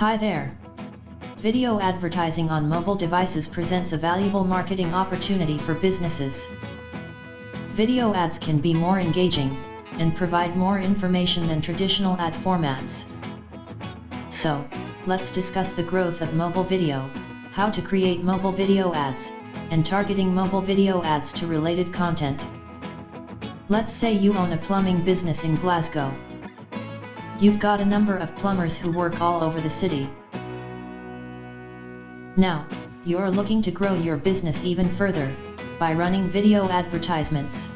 Hi there. Video advertising on mobile devices presents a valuable marketing opportunity for businesses. Video ads can be more engaging and provide more information than traditional ad formats. So, let's discuss the growth of mobile video, how to create mobile video ads, and targeting mobile video ads to related content. Let's say you own a plumbing business in Glasgow. You've got a number of plumbers who work all over the city. Now, you're looking to grow your business even further by running video advertisements.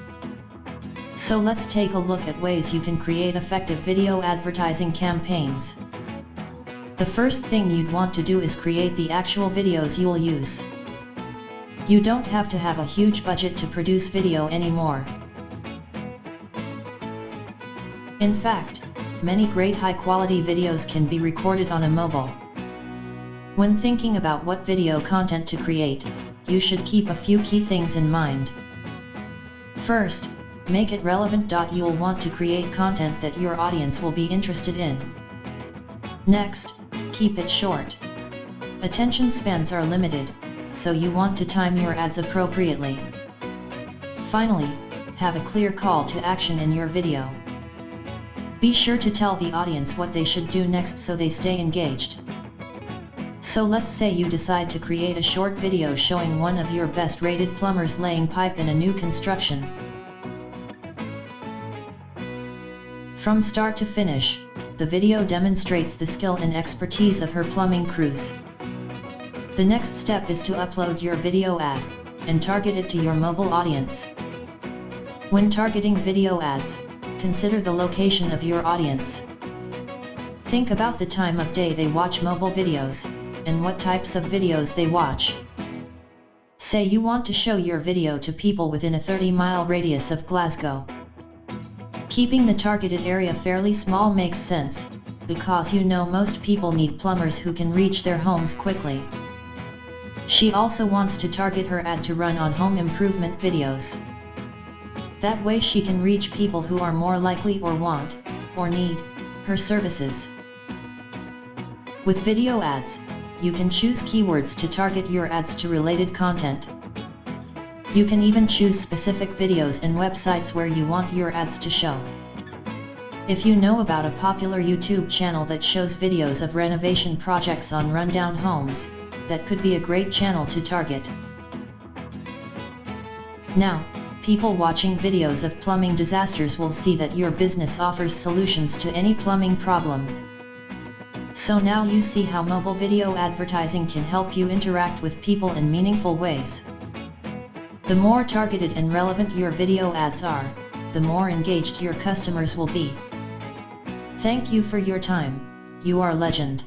So let's take a look at ways you can create effective video advertising campaigns. The first thing you'd want to do is create the actual videos you'll use. You don't have to have a huge budget to produce video anymore. In fact, many great high-quality videos can be recorded on a mobile. When thinking about what video content to create, you should keep a few key things in mind. First, make it relevant. You'll want to create content that your audience will be interested in. Next, keep it short. Attention spans are limited, so you want to time your ads appropriately. Finally, have a clear call to action in your video. Be sure to tell the audience what they should do next so they stay engaged. So let's say you decide to create a short video showing one of your best rated plumbers laying pipe in a new construction. From start to finish, the video demonstrates the skill and expertise of her plumbing crews. The next step is to upload your video ad and target it to your mobile audience. When targeting video ads, consider the location of your audience. Think about the time of day they watch mobile videos, and what types of videos they watch. Say you want to show your video to people within a 30-mile radius of Glasgow. Keeping the targeted area fairly small makes sense, because you know most people need plumbers who can reach their homes quickly. She also wants to target her ad to run on home improvement videos. That way she can reach people who are more likely or want, or need, her services. With video ads, you can choose keywords to target your ads to related content. You can even choose specific videos and websites where you want your ads to show. If you know about a popular YouTube channel that shows videos of renovation projects on rundown homes, that could be a great channel to target. Now, people watching videos of plumbing disasters will see that your business offers solutions to any plumbing problem. So now you see how mobile video advertising can help you interact with people in meaningful ways. The more targeted and relevant your video ads are, the more engaged your customers will be. Thank you for your time. You are a legend.